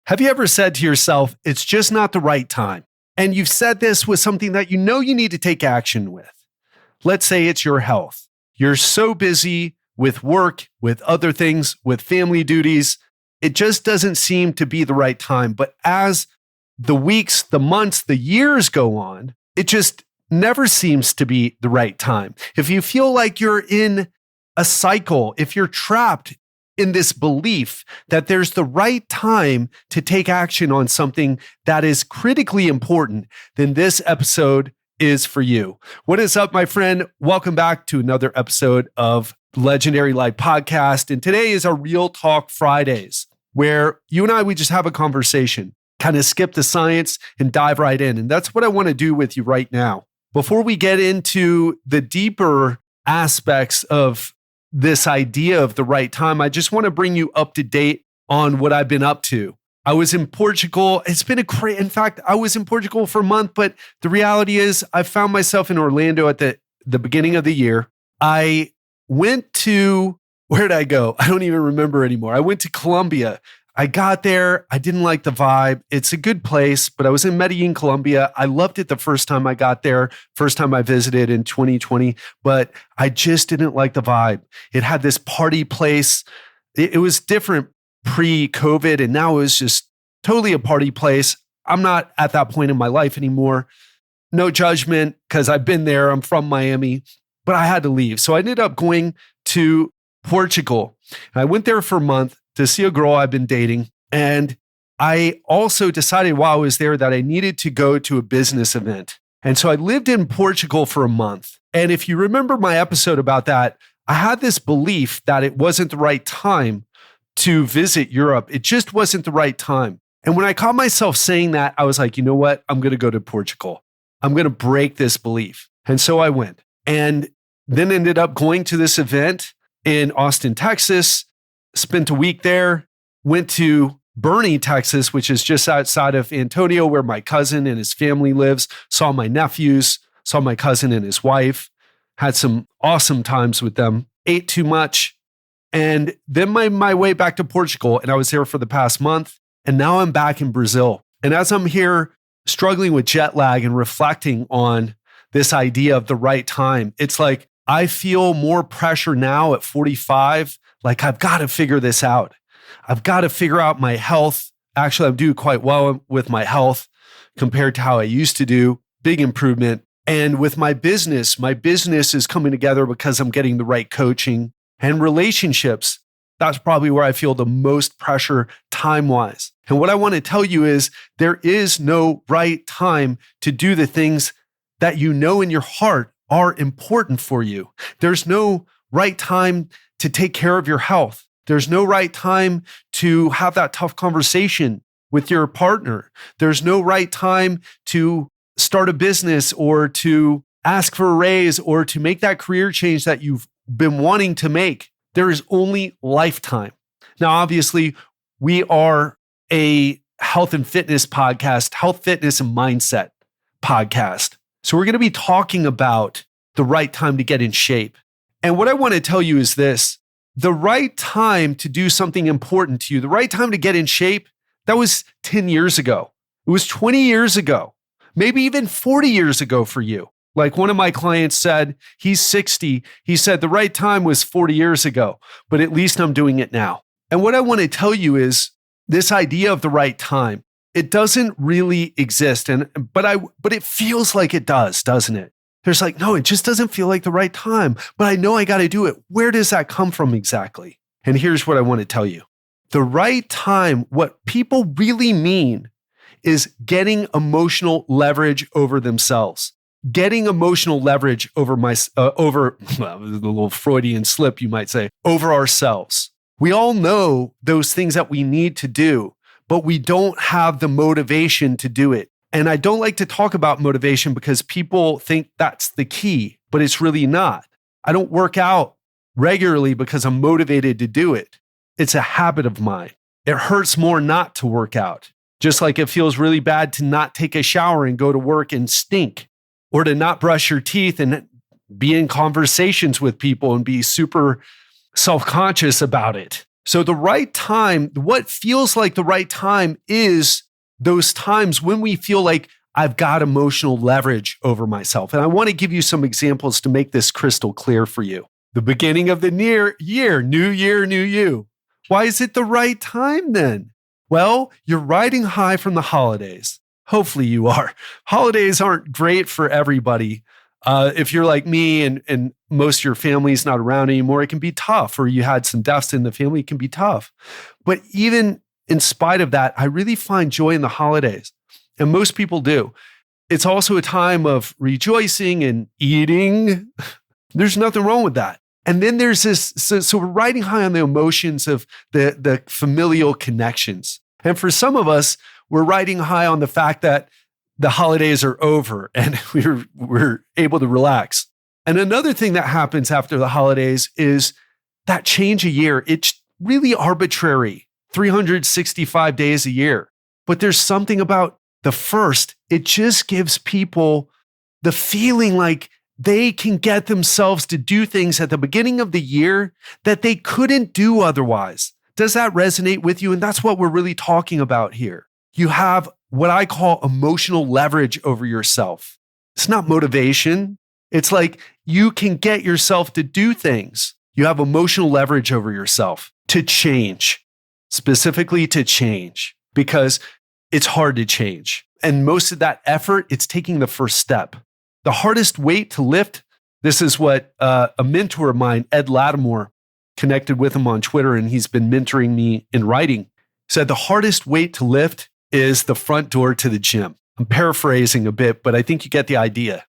Have you ever said to yourself, it's just not the right time? And you've said this with something that you know you need to take action with. Let's say it's your health. You're so busy with work, with other things, with family duties. It just doesn't seem to be the right time. But as the weeks, the months, the years go on, it just never seems to be the right time. If you feel like you're in a cycle, if you're trapped in this belief that there's the right time to take action on something that is critically important, then this episode is for you. What is up, my friend? Welcome back to another episode of Legendary Life Podcast. And today is our Real Talk Fridays, where you and I, we just have a conversation, kind of skip the science and dive right in. And that's what I want to do with you right now. Before we get into the deeper aspects of this idea of the right time, I just want to bring you up to date on what I've been up to. I was in Portugal. It's been in fact, I was in Portugal for a month, but the reality is I found myself in Orlando at the beginning of the year. I went to, where did I go? I don't even remember anymore. I went to Colombia. I got there. I didn't like the vibe. It's a good place, but I was in Medellin, Colombia. I loved it the first time I got there, first time I visited in 2020, but I just didn't like the vibe. It had this party place. It was different pre-COVID, and now it was just totally a party place. I'm not at that point in my life anymore. No judgment, because I've been there. I'm from Miami, but I had to leave. So I ended up going to Portugal. I went there for a month to see a girl I've been dating. And I also decided while I was there that I needed to go to a business event. And so I lived in Portugal for a month. And if you remember my episode about that, I had this belief that it wasn't the right time to visit Europe. It just wasn't the right time. And when I caught myself saying that, I was like, you know what? I'm going to go to Portugal. I'm going to break this belief. And so I went and then ended up going to this event in Austin, Texas. Spent a week there, went to Bernie, Texas, which is just outside of Antonio, where my cousin and his family lives, saw my nephews, saw my cousin and his wife, had some awesome times with them, ate too much, and then my way back to Portugal, and I was there for the past month, and now I'm back in Brazil. And as I'm here struggling with jet lag and reflecting on this idea of the right time, it's like I feel more pressure now at 45. Like, I've got to figure this out. I've got to figure out my health. Actually, I'm doing quite well with my health compared to how I used to do. Big improvement. And with my business is coming together because I'm getting the right coaching and relationships. That's probably where I feel the most pressure time-wise. And what I want to tell you is there is no right time to do the things that you know in your heart are important for you. There's no right time to take care of your health. There's no right time to have that tough conversation with your partner. There's no right time to start a business or to ask for a raise or to make that career change that you've been wanting to make. There is only lifetime. Now, obviously, we are a health and fitness podcast, health, fitness, and mindset podcast. So we're going to be talking about the right time to get in shape. And what I want to tell you is this: the right time to do something important to you, the right time to get in shape, that was 10 years ago. It was 20 years ago, maybe even 40 years ago for you. Like one of my clients said, he's 60. He said the right time was 40 years ago, but at least I'm doing it now. And what I want to tell you is this idea of the right time, it doesn't really exist. But it feels like it does, doesn't it? There's like, no, it just doesn't feel like the right time, but I know I got to do it. Where does that come from exactly? And here's what I want to tell you. The right time, what people really mean is getting emotional leverage over themselves, getting emotional leverage over a little Freudian slip, you might say, over ourselves. We all know those things that we need to do, but we don't have the motivation to do it. And I don't like to talk about motivation because people think that's the key, but it's really not. I don't work out regularly because I'm motivated to do it. It's a habit of mine. It hurts more not to work out, just like it feels really bad to not take a shower and go to work and stink, or to not brush your teeth and be in conversations with people and be super self-conscious about it. So the right time, what feels like the right time is those times when we feel like I've got emotional leverage over myself. And I want to give you some examples to make this crystal clear for you. The beginning of the new year, new you. Why is it the right time then? Well, you're riding high from the holidays. Hopefully you are. Holidays aren't great for everybody. If you're like me and most of your family's not around anymore, it can be tough, or you had some deaths in the family, it can be tough. But even in spite of that, I really find joy in the holidays. And most people do. It's also a time of rejoicing and eating. There's nothing wrong with that. And then there's this, so we're riding high on the emotions of the familial connections. And for some of us, we're riding high on the fact that the holidays are over and we're able to relax. And another thing that happens after the holidays is that change a year. It's really arbitrary, 365 days a year. But there's something about the first, it just gives people the feeling like they can get themselves to do things at the beginning of the year that they couldn't do otherwise. Does that resonate with you? And that's what we're really talking about here. You have what I call emotional leverage over yourself. It's not motivation. It's like you can get yourself to do things. You have emotional leverage over yourself to change, specifically to change, because it's hard to change. And most of that effort, it's taking the first step. The hardest weight to lift, this is what a mentor of mine, Ed Lattimore, connected with him on Twitter, and he's been mentoring me in writing, said the hardest weight to lift is the front door to the gym. I'm paraphrasing a bit, but I think you get the idea.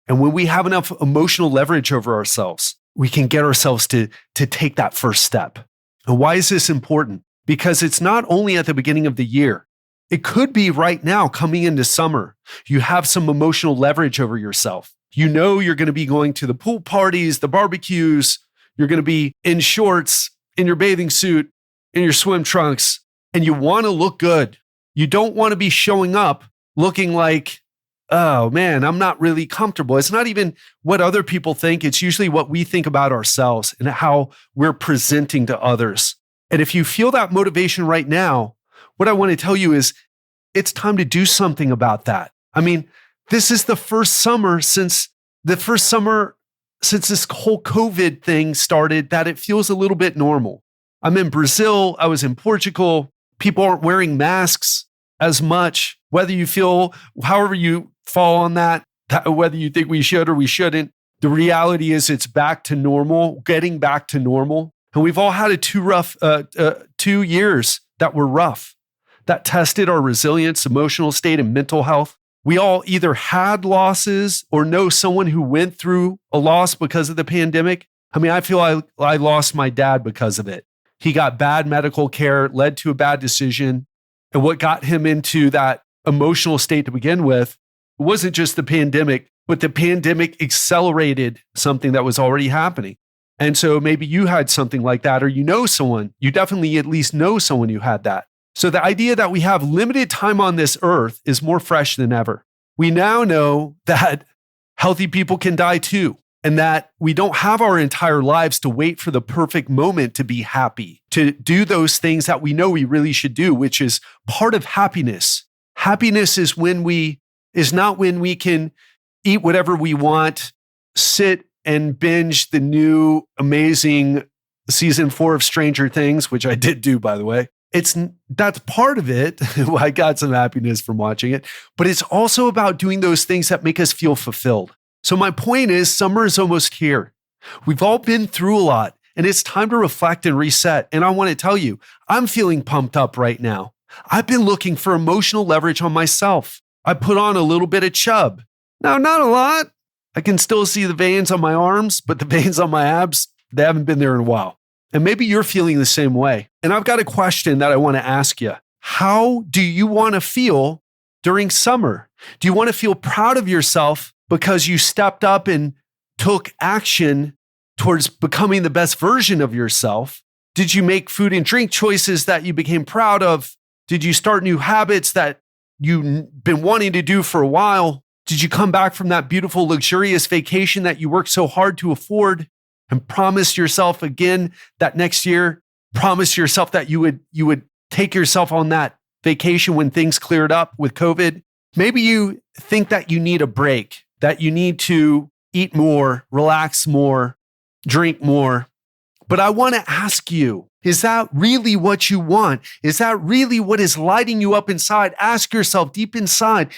And when we have enough emotional leverage over ourselves, we can get ourselves to take that first step. And why is this important? Because it's not only at the beginning of the year. It could be right now coming into summer. You have some emotional leverage over yourself. You know you're going to be going to the pool parties, the barbecues. You're going to be in shorts, in your bathing suit, in your swim trunks, and you want to look good. You don't want to be showing up looking like, oh man, I'm not really comfortable. It's not even what other people think. It's usually what we think about ourselves and how we're presenting to others. And if you feel that motivation right now, what I want to tell you is it's time to do something about that. I mean, this is the first summer since this whole COVID thing started that it feels a little bit normal. I'm in Brazil. I was in Portugal. People aren't wearing masks as much, whether you feel, however you fall on that, whether you think we should or we shouldn't. The reality is it's back to normal, getting back to normal. And we've all had 2 years that were rough, that tested our resilience, emotional state, and mental health. We all either had losses or know someone who went through a loss because of the pandemic. I mean, I feel I lost my dad because of it. He got bad medical care, led to a bad decision. And what got him into that emotional state to begin with wasn't just the pandemic, but the pandemic accelerated something that was already happening. And so maybe you had something like that, or you know someone, you definitely at least know someone who had that. So the idea that we have limited time on this earth is more fresh than ever. We now know that healthy people can die too, and that we don't have our entire lives to wait for the perfect moment to be happy, to do those things that we know we really should do, which is part of happiness. Happiness is not when we can eat whatever we want, sit and binge the new amazing season 4 of Stranger Things, which I did do, by the way. That's part of it. I got some happiness from watching it, but it's also about doing those things that make us feel fulfilled. So my point is, summer is almost here. We've all been through a lot, and it's time to reflect and reset. And I want to tell you, I'm feeling pumped up right now. I've been looking for emotional leverage on myself. I put on a little bit of chub. Now, not a lot. I can still see the veins on my arms, but the veins on my abs, they haven't been there in a while. And maybe you're feeling the same way. And I've got a question that I want to ask you. How do you want to feel during summer? Do you want to feel proud of yourself because you stepped up and took action towards becoming the best version of yourself? Did you make food and drink choices that you became proud of? Did you start new habits that you've been wanting to do for a while? Did you come back from that beautiful, luxurious vacation that you worked so hard to afford and promise yourself again that next year promised yourself that you would take yourself on that vacation when things cleared up with COVID. Maybe you think that you need a break, that you need to eat more, relax more, drink more. But I want to ask you, is that really what you want? Is that really what is lighting you up inside? Ask yourself deep inside,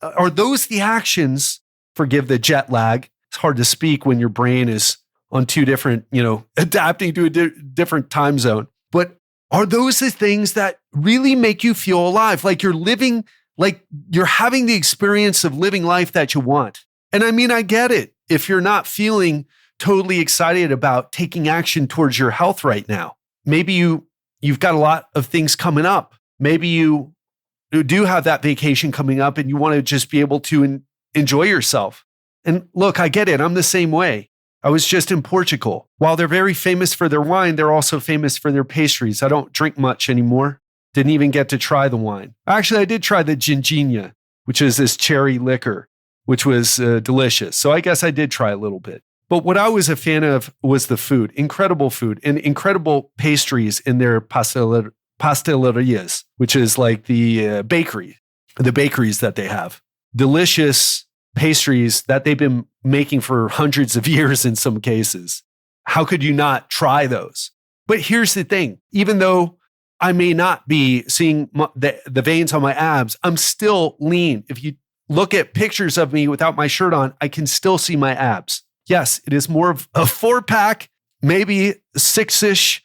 are those the actions? Forgive the jet lag. It's hard to speak when your brain is on two different, adapting to a different time zone. But are those the things that really make you feel alive? Like you're having the experience of living life that you want. And I mean, I get it. If you're not feeling totally excited about taking action towards your health right now, maybe you've got a lot of things coming up. Maybe you do have that vacation coming up and you want to just be able to enjoy yourself. And look, I get it. I'm the same way. I was just in Portugal. While they're very famous for their wine, they're also famous for their pastries. I don't drink much anymore. Didn't even get to try the wine. Actually, I did try the ginginha, which is this cherry liquor, which was delicious. So I guess I did try a little bit. But what I was a fan of was the food, incredible food and incredible pastries in their pastelerias, which is like the bakeries that they have. Delicious pastries that they've been making for hundreds of years in some cases. How could you not try those? But here's the thing, even though I may not be seeing the veins on my abs, I'm still lean. If you look at pictures of me without my shirt on, I can still see my abs. Yes, it is more of a 4-pack, maybe 6-ish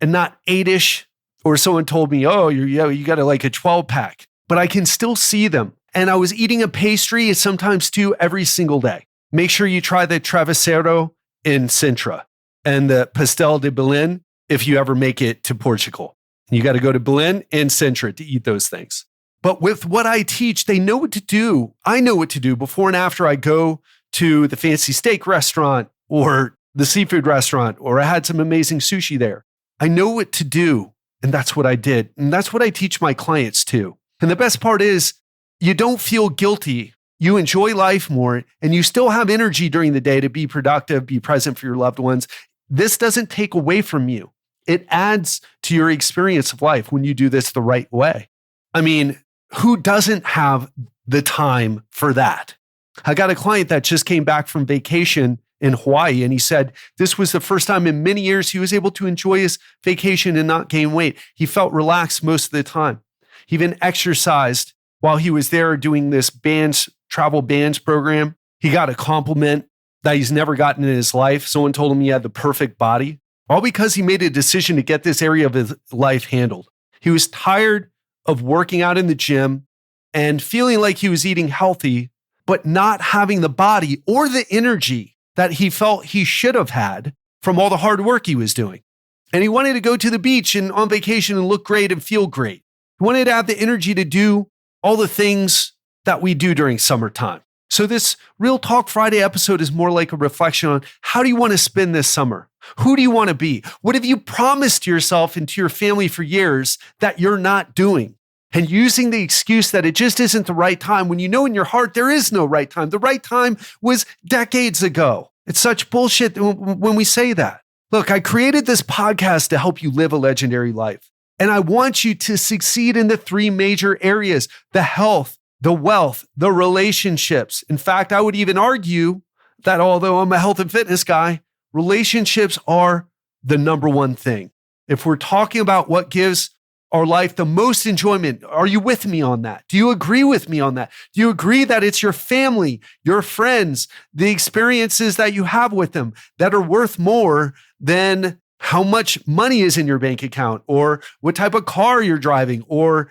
and not 8-ish. Or someone told me, oh, you got like a 12-pack, but I can still see them. And I was eating a pastry, sometimes two, every single day. Make sure you try the Travesseiro in Sintra and the Pastel de Belém if you ever make it to Portugal. You got to go to Belém and Sintra to eat those things. But with what I teach, they know what to do. I know what to do before and after I go to the fancy steak restaurant or the seafood restaurant, or I had some amazing sushi there. I know what to do. And that's what I did. And that's what I teach my clients too. And the best part is you don't feel guilty. You enjoy life more and you still have energy during the day to be productive, be present for your loved ones. This doesn't take away from you. It adds to your experience of life when you do this the right way. I mean, who doesn't have the time for that? I got a client that just came back from vacation in Hawaii, and he said this was the first time in many years he was able to enjoy his vacation and not gain weight. He felt relaxed most of the time. He even exercised while he was there doing this travel bands program. He got a compliment that he's never gotten in his life. Someone told him he had the perfect body, all because he made a decision to get this area of his life handled. He was tired of working out in the gym and feeling like he was eating healthy, but not having the body or the energy that he felt he should have had from all the hard work he was doing. And he wanted to go to the beach and on vacation and look great and feel great. He wanted to have the energy to do all the things that we do during summertime. So this Real Talk Friday episode is more like a reflection on how do you want to spend this summer? Who do you want to be? What have you promised yourself and to your family for years that you're not doing? And using the excuse that it just isn't the right time when you know in your heart there is no right time. The right time was decades ago. It's such bullshit when we say that. Look, I created this podcast to help you live a legendary life. And I want you to succeed in the 3 major areas: the health, the wealth, the relationships. In fact, I would even argue that although I'm a health and fitness guy, relationships are the number one thing. If we're talking about what gives our life the most enjoyment, are you with me on that? Do you agree with me on that? Do you agree that it's your family, your friends, the experiences that you have with them that are worth more than how much money is in your bank account, or what type of car you're driving, or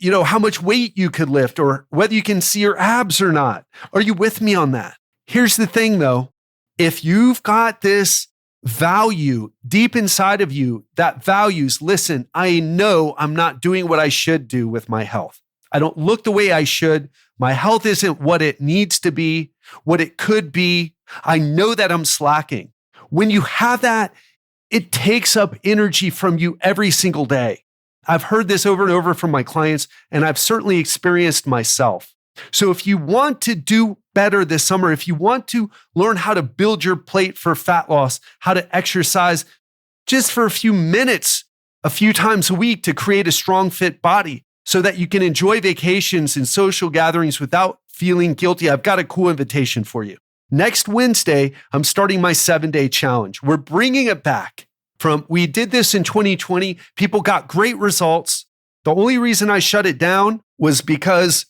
how much weight you could lift, or whether you can see your abs or not? Are you with me on that? Here's the thing though. If you've got this value deep inside of you that values, listen, I know I'm not doing what I should do with my health. I don't look the way I should. My health isn't what it needs to be, what it could be. I know that I'm slacking. When you have that, it takes up energy from you every single day. I've heard this over and over from my clients, and I've certainly experienced myself. So if you want to do better this summer, if you want to learn how to build your plate for fat loss, how to exercise just for a few minutes, a few times a week to create a strong, fit body so that you can enjoy vacations and social gatherings without feeling guilty. I've got a cool invitation for you. Next Wednesday, I'm starting my 7-day challenge. We're bringing it back we did this in 2020. People got great results. The only reason I shut it down was because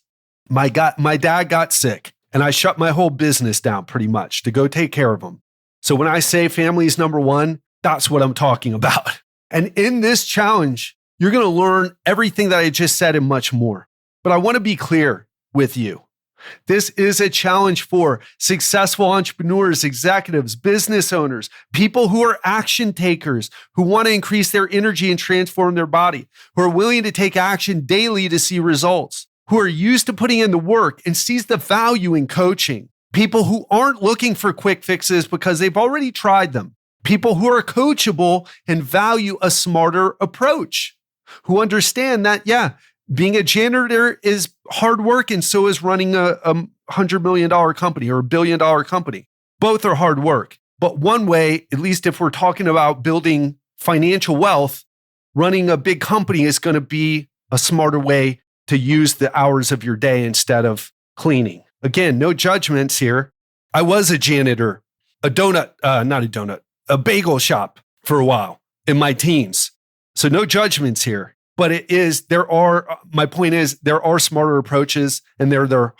my dad got sick and I shut my whole business down pretty much to go take care of him. So when I say family is number one, that's what I'm talking about. And in this challenge, you're going to learn everything that I just said and much more. But I want to be clear with you. This is a challenge for successful entrepreneurs, executives, business owners, people who are action takers, who want to increase their energy and transform their body, who are willing to take action daily to see results, who are used to putting in the work and sees the value in coaching, people who aren't looking for quick fixes because they've already tried them, people who are coachable and value a smarter approach, who understand that, being a janitor is hard work, and so is running a $100 million company or $1 billion company. Both are hard work. But one way, at least if we're talking about building financial wealth, running a big company is going to be a smarter way to use the hours of your day instead of cleaning. Again, no judgments here. I was a janitor, a bagel shop for a while in my teens. So no judgments here. But my point is, there are smarter approaches and there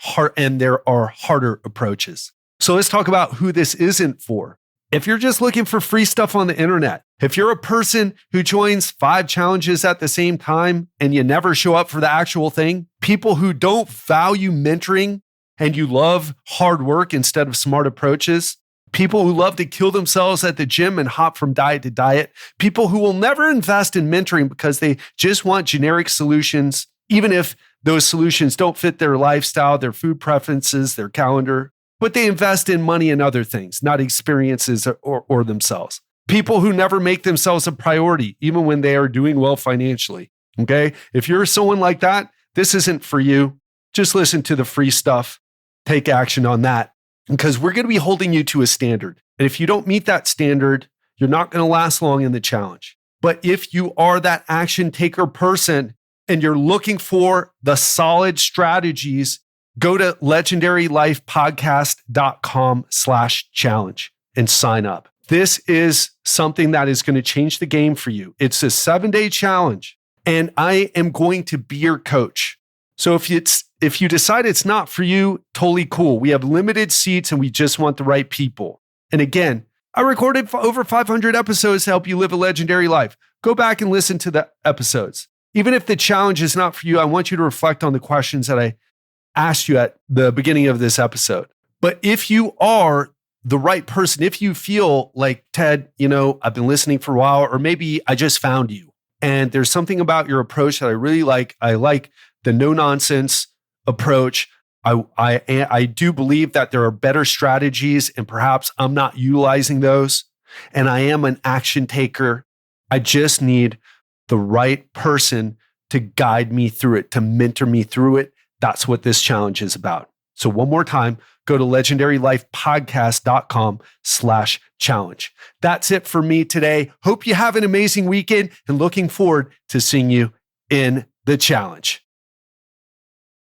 are harder approaches. So let's talk about who this isn't for. If you're just looking for free stuff on the internet, if you're a person who joins 5 challenges at the same time and you never show up for the actual thing, people who don't value mentoring and you love hard work instead of smart approaches, people who love to kill themselves at the gym and hop from diet to diet, people who will never invest in mentoring because they just want generic solutions, even if those solutions don't fit their lifestyle, their food preferences, their calendar, but they invest in money and other things, not experiences or themselves. People who never make themselves a priority, even when they are doing well financially. Okay? If you're someone like that, this isn't for you. Just listen to the free stuff. Take action on that. Because we're going to be holding you to a standard. And if you don't meet that standard, you're not going to last long in the challenge. But if you are that action taker person and you're looking for the solid strategies, go to legendarylifepodcast.com/challenge and sign up. This is something that is going to change the game for you. It's a 7-day challenge, and I am going to be your coach. So if you decide it's not for you, totally cool. We have limited seats and we just want the right people. And again, I recorded over 500 episodes to help you live a legendary life. Go back and listen to the episodes. Even if the challenge is not for you, I want you to reflect on the questions that I asked you at the beginning of this episode. But if you are the right person, if you feel like, Ted, I've been listening for a while, or maybe I just found you and there's something about your approach that I really like. I like the no-nonsense approach. I do believe that there are better strategies and perhaps I'm not utilizing those. And I am an action taker. I just need the right person to guide me through it, to mentor me through it. That's what this challenge is about. So one more time, go to legendarylifepodcast.com/challenge. That's it for me today. Hope you have an amazing weekend and looking forward to seeing you in the challenge.